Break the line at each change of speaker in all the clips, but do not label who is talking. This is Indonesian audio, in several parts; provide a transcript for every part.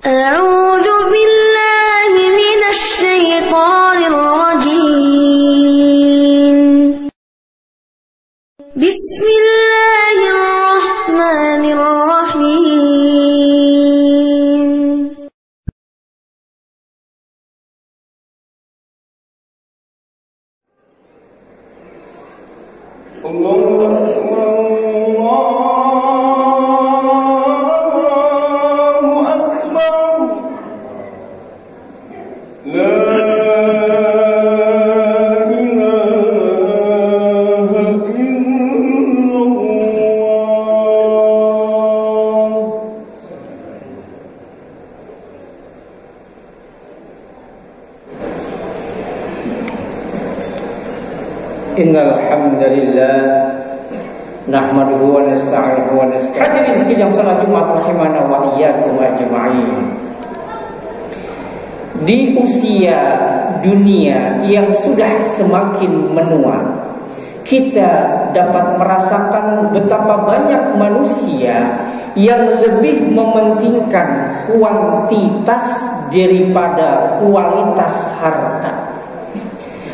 أعوذ بالله من الشيطان الرجيم. بسم الله الرحمن الرحيم.
الله أكبر
Innal hamdalillah nahmaduhu wa nasta'inuhu wa nasta'in. Hadirin sidang salat Jumat rahimana wa iyyakum ajma'in. Di usia dunia yang sudah semakin menua, kita dapat merasakan betapa banyak manusia yang lebih mementingkan kuantitas daripada kualitas harta.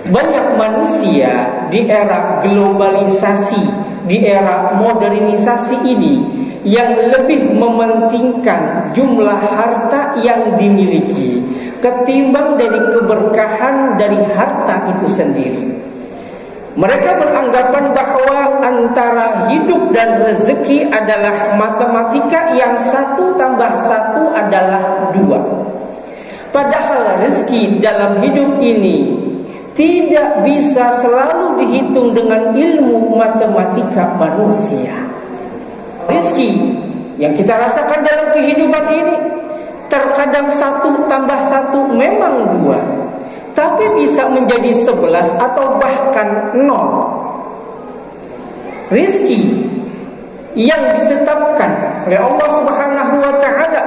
Banyak manusia di era globalisasi, di era modernisasi ini yang lebih mementingkan jumlah harta yang dimiliki ketimbang dari keberkahan dari harta itu sendiri. Mereka beranggapan bahwa antara hidup dan rezeki adalah matematika yang 1 tambah 1 adalah 2. Padahal rezeki dalam hidup ini tidak bisa selalu dihitung dengan ilmu matematika manusia. Rezeki yang kita rasakan dalam kehidupan ini terkadang 1 tambah 1 memang 2, tapi bisa menjadi 11 atau bahkan 0. Rezeki yang ditetapkan oleh Allah Subhanahu wa taala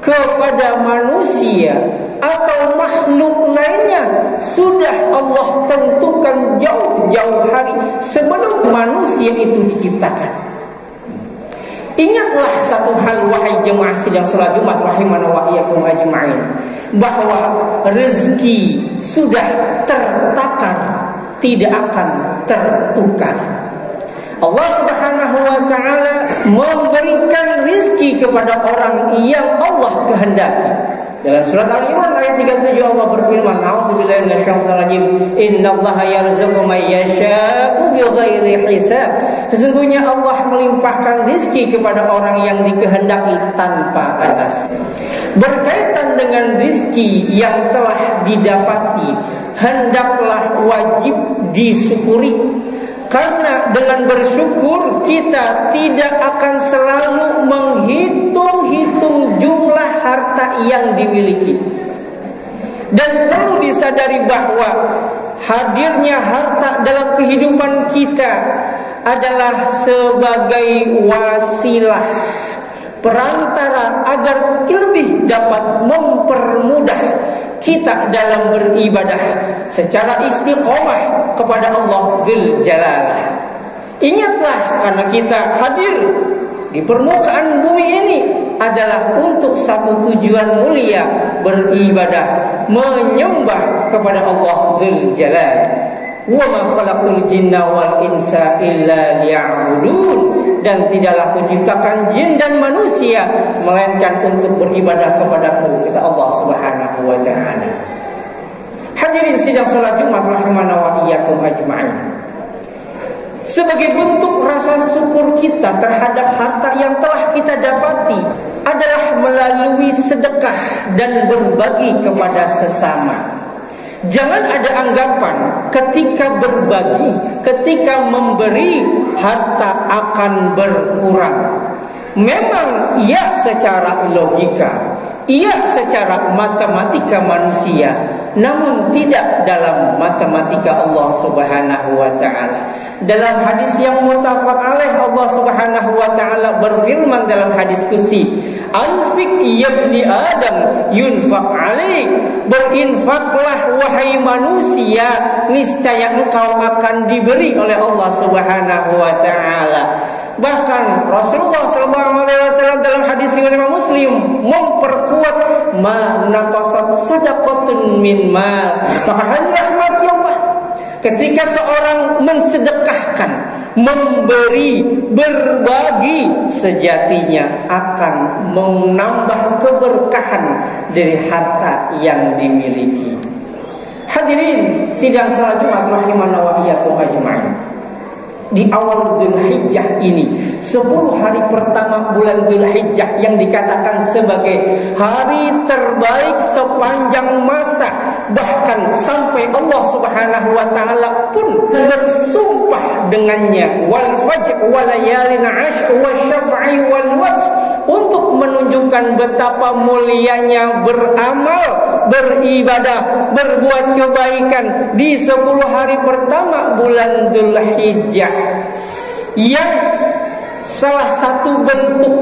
kepada manusia atau makhluk lainnya sudah Allah tentukan jauh-jauh hari sebelum manusia itu diciptakan. Ingatlah satu hal, wahai jemaah sidang salat Jumat rahimana wa iyyakum ajma'in, bahwa rezeki sudah tertakar, tidak akan tertukar. Allah Subhanahu wa taala memberikan rizki kepada orang yang Allah kehendaki. Dalam surat Al-Imran ayat 37 Allah berfirman, "A'udzubillahi minasyaitonir rajim. Innallaha yarzuqu may yasha'u bighairi hisab." Sesungguhnya Allah melimpahkan rizki kepada orang yang dikehendaki tanpa batas. Berkaitan dengan rizki yang telah didapati, hendaklah wajib disyukuri. Karena dengan bersyukur kita tidak akan selalu menghitung-hitung jumlah harta yang dimiliki. Dan perlu disadari bahwa hadirnya harta dalam kehidupan kita adalah sebagai wasilah, perantara agar lebih dapat mempermudah kita dalam beribadah secara istiqomah kepada Allah Dzul Jalalah. Ingatlah, karena kita hadir di permukaan bumi ini adalah untuk satu tujuan mulia, beribadah, menyembah kepada Allah Dzul Jalalah. Wa ma khalaqtul jinna wal insa illa liya'budun. Dan tidaklah kuciptakan jin dan manusia melainkan untuk beribadah kepadaku, kata Allah Subhanahu wa taala. Hadirin sidang salat Jumat rahimana wa iyyakum ajma'in. Sebagai bentuk rasa syukur kita terhadap harta yang telah kita dapati adalah melalui sedekah dan berbagi kepada sesama. Jangan ada anggapan ketika berbagi, ketika memberi, harta akan berkurang. Memang iya secara logika, iya secara matematika manusia, namun tidak dalam matematika Allah Subhanahu wa taala. Dalam hadis yang muttafaq alaih, Allah Subhanahu wa taala berfirman dalam hadis qudsi, "Anfiq ya ibni Adam yunfaq alaik." Berinfaklah wahai manusia, niscaya engkau akan diberi oleh Allah Subhanahu wa taala. Bahkan Rasulullah SAW dalam hadis riwayat Muslim memperkuat ma naqasat shadaqatun min mal. Maka hanya rahmat Allah ketika seorang mensedekahkan, memberi, berbagi, sejatinya akan menambah keberkahan dari harta yang dimiliki. Hadirin sidang salat Jumat rahimana wa iyyakum ajma'in. Di awal Dzulhijjah ini, 10 hari pertama bulan Dzulhijjah yang dikatakan sebagai hari terbaik sepanjang masa, bahkan sampai Allah Subhanahu wa taala pun bersumpah dengannya, wal fajr wa layalin 'ashr wa syaf'i wal watr, untuk menunjukkan betapa mulianya beramal, beribadah, berbuat kebaikan di 10 hari pertama bulan Dzulhijjah, yang salah satu bentuk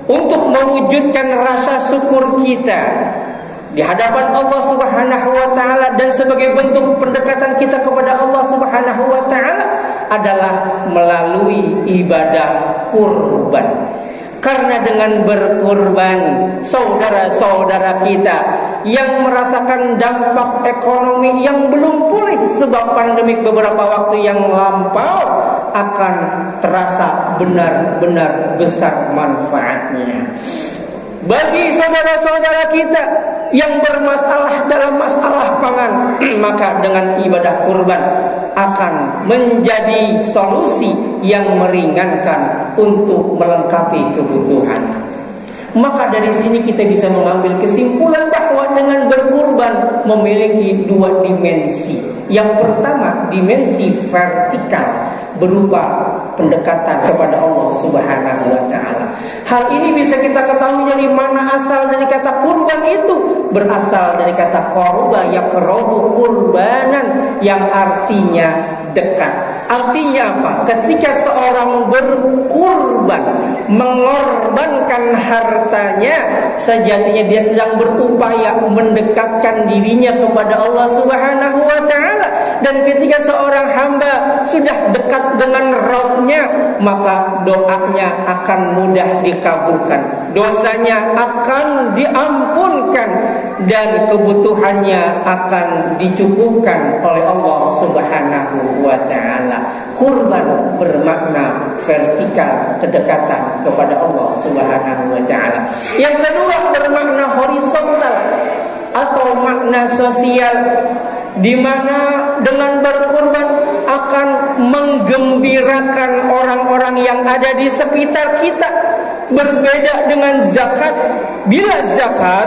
untuk mewujudkan rasa syukur kita di hadapan Allah Subhanahu wa taala dan sebagai bentuk pendekatan kita kepada Allah Subhanahu wa taala adalah melalui ibadah kurban. Karena dengan berkurban, saudara-saudara kita yang merasakan dampak ekonomi yang belum pulih sebab pandemik beberapa waktu yang lampau, akan terasa benar-benar besar manfaatnya. Bagi saudara-saudara kita yang bermasalah dalam masalah pangan, maka dengan ibadah kurban akan menjadi solusi yang meringankan untuk melengkapi kebutuhan. Maka dari sini kita bisa mengambil kesimpulan bahwa dengan berkurban memiliki 2 dimensi. Yang pertama, dimensi vertikal berupa pendekatan kepada Allah Subhanahu wa taala. Hal ini bisa kita ketahui dari mana asal dari kata kurban itu. Berasal dari kata qurba yaqrabu qurbanan, yang artinya dekat. Artinya apa? Ketika seorang berkurban, mengorbankan hartanya, sejatinya dia sedang berupaya mendekatkan dirinya kepada Allah Subhanahu wa taala. Dan ketika seorang hamba sudah dekat dengan Rabb-Nya, maka doanya akan mudah dikabulkan, dosanya akan diampunkan, dan kebutuhannya akan dicukupkan oleh Allah Subhanahu wa taala. Kurban bermakna vertikal, kedekatan kepada Allah Subhanahu wa taala. Yang kedua bermakna horizontal atau makna sosial, di mana dengan berkurban akan menggembirakan orang-orang yang ada di sekitar kita. Berbeda dengan zakat. Bila zakat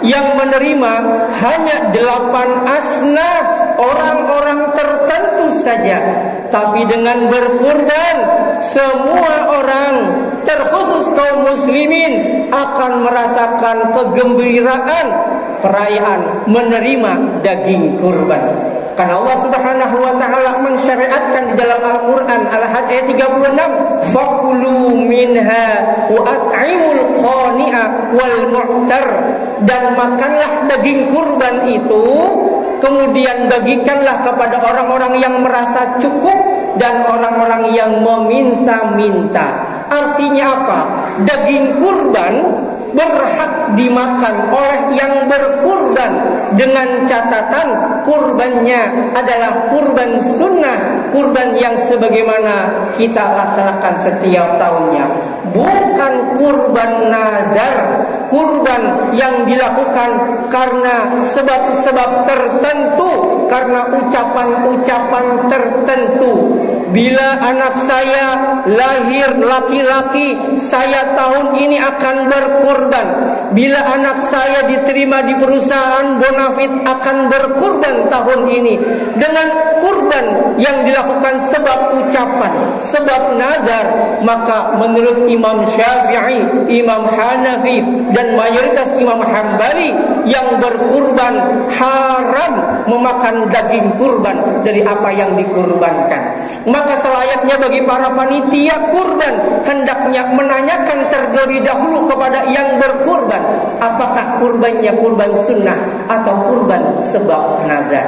yang menerima hanya 8 asnaf, orang-orang tertentu saja. Tapi dengan berkurban, semua orang, terkhusus kaum muslimin, akan merasakan kegembiraan perayaan menerima daging kurban. Karena Allah Subhanahu wa taala mensyariatkan di dalam Al-Qur'an Al-Hajj ayat 36, "Fakulu minha wa at'imul qani'a wal mu'tar." Dan makanlah daging kurban itu, kemudian bagikanlah kepada orang-orang yang merasa cukup dan orang-orang yang meminta-minta. Artinya apa? Daging kurban berhak dimakan oleh yang berkurban, dengan catatan kurbannya adalah kurban sunnah, kurban yang sebagaimana kita laksanakan setiap tahunnya, bukan kurban nazar, kurban yang dilakukan karena sebab-sebab tertentu, karena ucapan-ucapan tertentu. Bila anak saya lahir laki-laki, saya tahun ini akan berkurban. Bila anak saya diterima di perusahaan bonafit, akan berkurban tahun ini. Dengan kurban yang dilakukan sebab ucapan, sebab nazar, maka menurut Imam Syafi'i, Imam Hanafi, dan mayoritas Imam Hambali, yang berkurban haram memakan daging kurban dari apa yang dikurbankan. Maka selayaknya bagi para panitia kurban hendaknya menanyakan terlebih dahulu kepada yang berkurban, apakah kurbannya kurban sunnah atau kurban sebab nazar.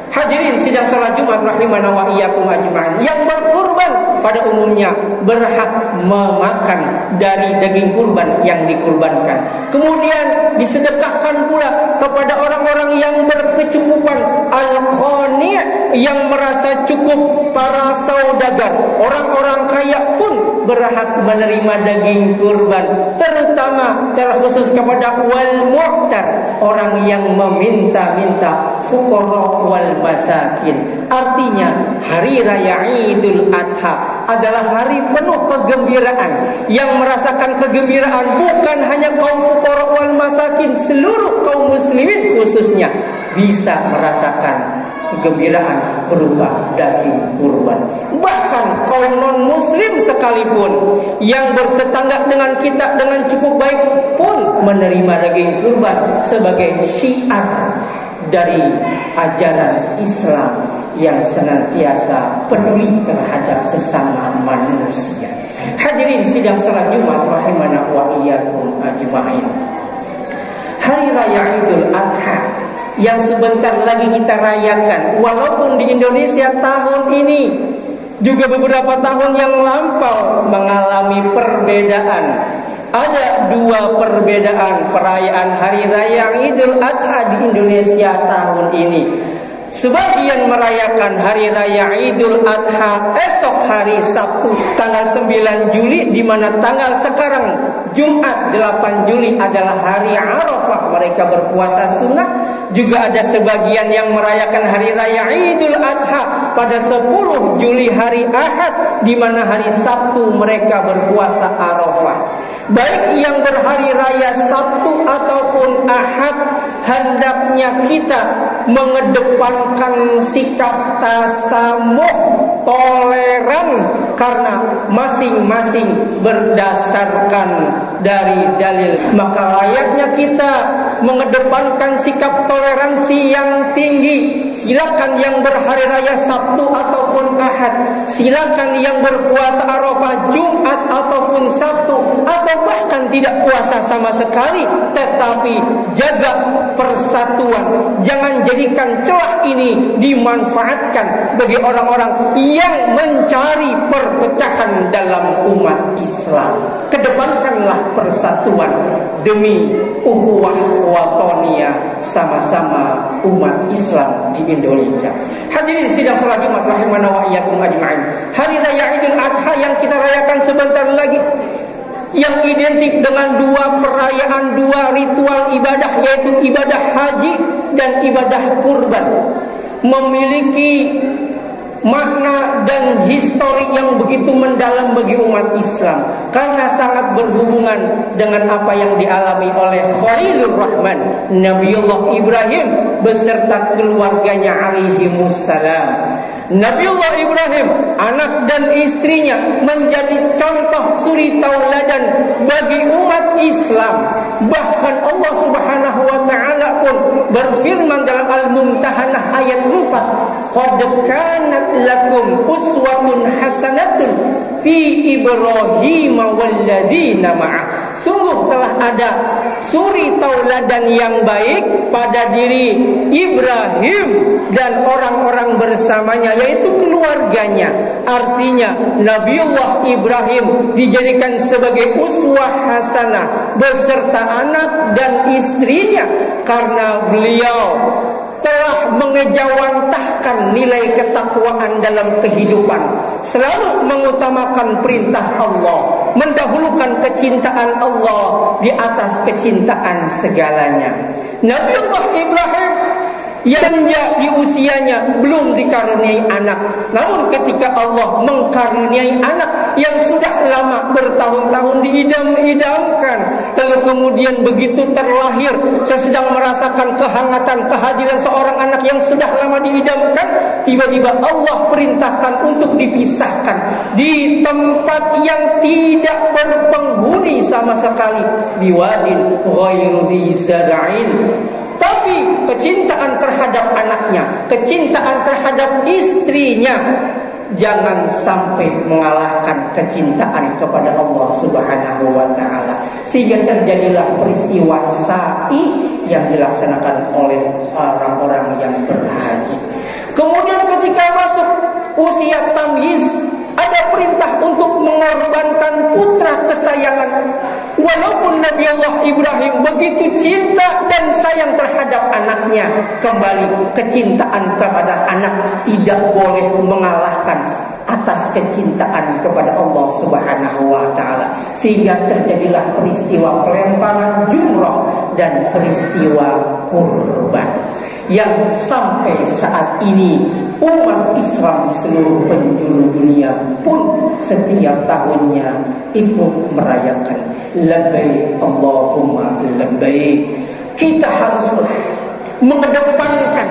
Hadirin sidang salat Jumat rahimana wa iyyakum ajma'in. Yang berkurban pada umumnya berhak memakan dari daging kurban yang dikurbankan. Kemudian disedekahkan pula kepada orang-orang yang berkecukupan, al-qani', yang merasa cukup, para saudagar. Orang-orang kaya pun berhak menerima daging kurban, terutama terkhusus kepada wal mu'tar, orang yang meminta-minta, fuqara wal masakin. Artinya hari raya Idul Adha adalah hari penuh kegembiraan. Yang merasakan kegembiraan bukan hanya kaum fuqara wal masakin, seluruh kaum muslimin khususnya bisa merasakan kegembiraan berupa daging kurban. Bahkan kaum non muslim sekalipun yang bertetangga dengan kita dengan cukup baik pun menerima daging kurban sebagai syiar dari ajaran Islam yang senantiasa peduli terhadap sesama manusia. Hadirin sidang salat Jumat rahimana wa iyyakum ajma'in. Hari raya Idul Adha yang sebentar lagi kita rayakan, walaupun di Indonesia tahun ini juga beberapa tahun yang lampau mengalami perbedaan. Ada dua perbedaan perayaan hari raya Idul Adha di Indonesia tahun ini. Sebagian merayakan hari raya Idul Adha esok hari Sabtu tanggal 9 Juli, di mana tanggal sekarang Jumat 8 Juli adalah hari Arafah, mereka berpuasa sunnah. Juga ada sebagian yang merayakan hari raya Idul Adha pada 10 Juli hari Ahad, di mana hari Sabtu mereka berpuasa Arafah. Baik yang berhari raya Sabtu ataupun Ahad, hendaknya kita mengedepankan sikap tasamuh, toleran, karena masing-masing berdasarkan dari dalil. Maka layaknya kita mengedepankan sikap toleransi yang tinggi. Silakan yang berhari raya Sabtu ataupun Ahad, silakan yang berpuasa Arafah Jumat ataupun Sabtu, atau bahkan tidak puasa sama sekali, tetapi jaga persatuan. Jangan jadikan celah ini dimanfaatkan bagi orang-orang yang mencari perpecahan dalam umat Islam. Kedepankanlah persatuan demi ukhuwah watoniyah sama-sama umat Islam di Indonesia. Hadirin sidang salat Jumat rahimana wa iyyakum ajma'in. Hari raya Idul Adha yang kita rayakan sebentar lagi, yang identik dengan dua perayaan, dua ritual ibadah, yaitu ibadah haji dan ibadah kurban, memiliki makna dan histori yang begitu mendalam bagi umat Islam, karena sangat berhubungan dengan apa yang dialami oleh Khalilur Rahman, Nabiullah Ibrahim beserta keluarganya alaihimussalam. Nabiullah Ibrahim, anak dan istrinya menjadi contoh suri tauladan bagi umat Islam. Bahkan Allah Subhanahu wa taala pun berfirman dalam Al-Mumtahanah ayat 4, "Qad kanat lakum uswatun hasanatun fi Ibrahim walladzina ma'ah." Sungguh telah ada suri tauladan yang baik pada diri Ibrahim dan orang-orang bersamanya, yaitu keluarganya. Artinya Nabiullah Ibrahim dijadikan sebagai uswah hasanah beserta anak dan istrinya, karena beliau telah mengejawantahkan nilai ketakwaan dalam kehidupan, selalu mengutamakan perintah Allah, mendahulukan kecintaan Allah di atas kecintaan segalanya. Nabiullah Ibrahim yang di usianya belum dikaruniai anak, namun ketika Allah mengkaruniai anak yang sudah lama bertahun-tahun diidam-idamkan, lalu kemudian begitu terlahir, sedang merasakan kehangatan kehadiran seorang anak yang sudah lama diidamkan, tiba-tiba Allah perintahkan untuk dipisahkan di tempat yang tidak berpenghuni sama sekali, biwadin ghairu dzi zar'in. Tapi kecintaan terhadap anaknya, kecintaan terhadap istrinya jangan sampai mengalahkan kecintaan kepada Allah Subhanahu wa taala, sehingga terjadilah peristiwa sa'i yang dilaksanakan oleh orang-orang yang berhaji. Kemudian ketika masuk usia tamyiz, ada perintah untuk mengorbankan putra kesayangan. Walaupun Nabi Allah Ibrahim begitu cinta dan sayang terhadap anaknya, kembali kecintaan kepada anak tidak boleh mengalahkan atas kecintaan kepada Allah Subhanahu wa taala. Sehingga terjadilah peristiwa pelemparan jumrah dan peristiwa kurban yang sampai saat ini umat Islam di seluruh penjuru dunia pun setiap tahunnya ikut merayakan. Labbaik Allahumma labbaik. Kita haruslah mengedepankan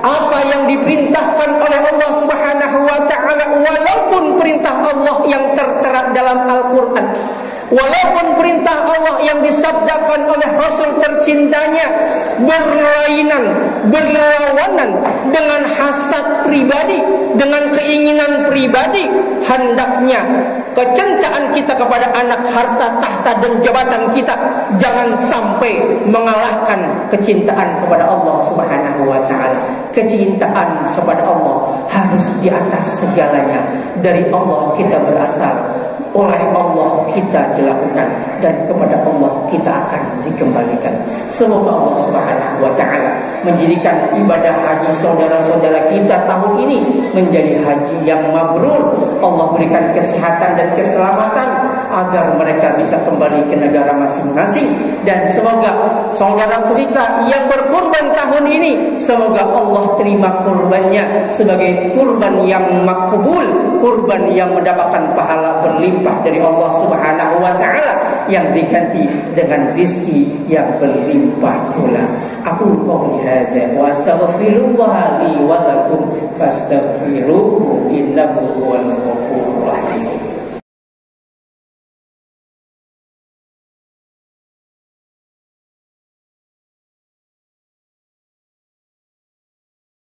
apa yang diperintahkan oleh Allah Subhanahu wa taala, walaupun perintah Allah yang tertera dalam Al-Qur'an, walaupun perintah Allah yang disabdakan oleh Rasul tercintanya berlawanan dengan hasad pribadi, dengan keinginan pribadi. Hendaknya kecintaan kita kepada anak, harta, tahta dan jabatan kita jangan sampai mengalahkan kecintaan kepada Allah Subhanahu wa taala. Kecintaan kepada Allah harus di atas segalanya. Dari Allah kita berasal, oleh Allah kita dilakukan, dan kepada Allah kita akan dikembalikan. Semoga Allah Subhanahu wa taala menjadikan ibadah haji saudara-saudara kita tahun ini menjadi haji yang mabrur. Allah berikan kesehatan dan keselamatan agar mereka bisa kembali ke negara masing-masing, dan semoga saudara kita yang berkurban tahun ini, semoga Allah terima kurbannya sebagai kurban yang makbul, kurban yang mendapatkan pahala berlimpah dari Allah Subhanahu wa taala, yang diganti dengan rizki yang berlimpah pula. Aku qouli hadza wa astaghfirullah li wa lakum fastaghfiruhu innahu huwal ghafurur rahim.